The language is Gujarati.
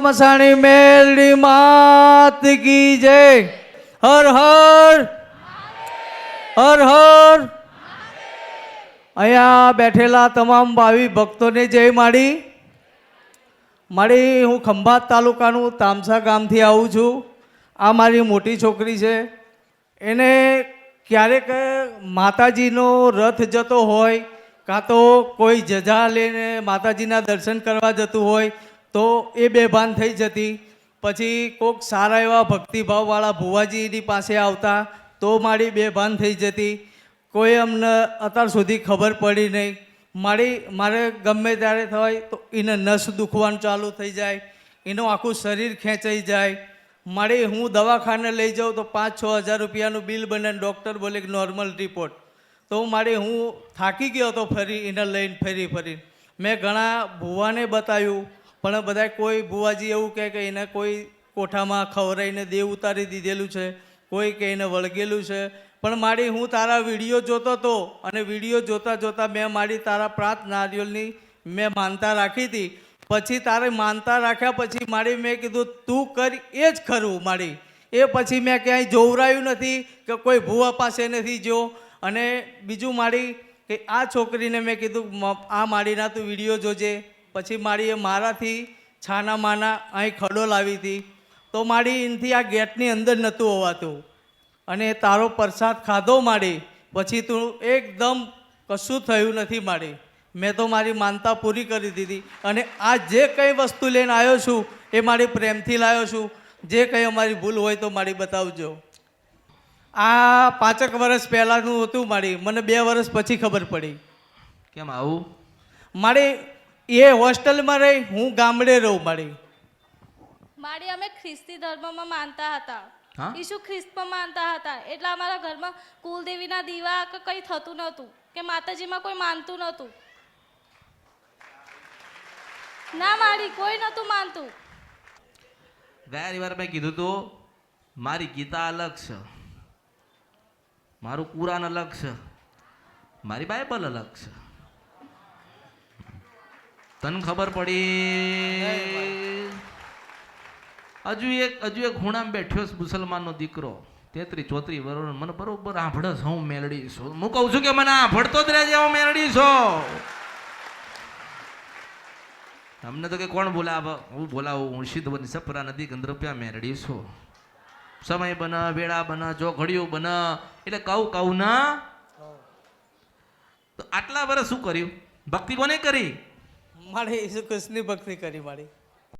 મસાણી મેલડી માત કી જય. હર હર હર હર. અહીંયા બેઠેલા તમામ ભાવિ ભક્તોને જય માડી. મારી હું ખંભાત તાલુકાનું તામસા ગામથી આવું છું. આ મારી મોટી છોકરી છે. એને ક્યારેક માતાજીનો રથ જતો હોય કાં તો કોઈ જજા લઈને માતાજીના દર્શન કરવા જતું હોય તો એ બેભાન થઈ જતી. પછી કોઈક સારા એવા ભક્તિભાવવાળા ભુવાજીની પાસે આવતા તો મારી બેભાન થઈ જતી. કોઈ અમને અત્યાર સુધી ખબર પડી નહીં. મારે ગમે ત્યારે થાય તો એને નસ દુખવાનું ચાલુ થઈ જાય, એનું આખું શરીર ખેંચાઈ જાય. હું દવાખાને લઈ જાઉં તો 5-6 હજાર રૂપિયાનું બિલ બને. ડૉક્ટર બોલે કે નોર્મલ રિપોર્ટ. તો હું થાકી ગયો હતો ફરી એને લઈને ફરીને. મેં ઘણા ભુવાને બતાવ્યું પણ બધા કોઈ ભુવાજી એવું કહે કે એને કોઈ કોઠામાં ખવડાવીને દેવ ઉતારી દીધેલું છે, કોઈ કે એને વળગેલું છે. પણ હું તારા વિડીયો જોતો હતો અને વિડીયો જોતાં મેં તારા પ્રાત નારિયેળની મેં માનતા રાખી હતી. પછી તારે માનતા રાખ્યા પછી મેં કીધું તું કરી એ જ ખરું. એ પછી મેં ક્યાંય જોવરાયું નથી કે કોઈ ભુવા પાસે નથી જો. અને બીજું કે આ છોકરીને મેં કીધું આ માડીના તું વિડીયો જોજે. પછી મારાથી છાના માના અહીં ખડો લાવી હતી તો એનાથી આ ગેટની અંદર નહોતું હોવાતું. અને તારો પ્રસાદ ખાધો પછી તું એકદમ કશું થયું નથી. મેં તો મારી માનતા પૂરી કરી દીધી. અને આ જે કંઈ વસ્તુ લઈને આવ્યો છું એ પ્રેમથી લાવ્યો છું. જે કંઈ અમારી ભૂલ હોય તો બતાવજો. આ 5 વર્ષ પહેલાંનું હતું. મને 2 વર્ષ પછી ખબર પડી. કેમ આવું? એ હોસ્ટેલમાં રહી, હું ગામડે રહું. અમે ખ્રિસ્તી ધર્મમાં માનતા હતા. હા? ઈસુ ખ્રિસ્તમાં માનતા હતા. એટલે અમારા ઘરમાં કુલદેવીના દીવા કે કંઈ થતું નહોતું કે માતાજીમાં કોઈ માનતું નહોતું. ના કોઈ નહોતું માનતું. ગયા વાર મેં કીધું તું મારી ગીતા અલગ છે, મારું કુરાન અલગ છે, મારી બાઇબલ અલગ છે. તને ખબર પડી? હજુ એક ખૂણામાં બેઠ્યો છે મુસલમાનનો દીકરો, 33-34 વર્ષ. મને બરોબર આંભળે છે હું મેલડી છું. હું કહું છું કે મને આંભળતો જ રહેજે, હું મેલડી છું. અમને તો કે કોણ બોલાવે? હું બોલાવું. હું સિદ્ધ બની સપરા નદી ગંદ્રપ્યા મેરડી છું. સમય બને, વેળા બને, જો ઘડિયું બને એટલે કહું ના. તો આટલા વર્ષ શું કર્યું? ભક્તિ કોને કરી? ઈસુ કૃષ્ણની ભક્તિ કરી.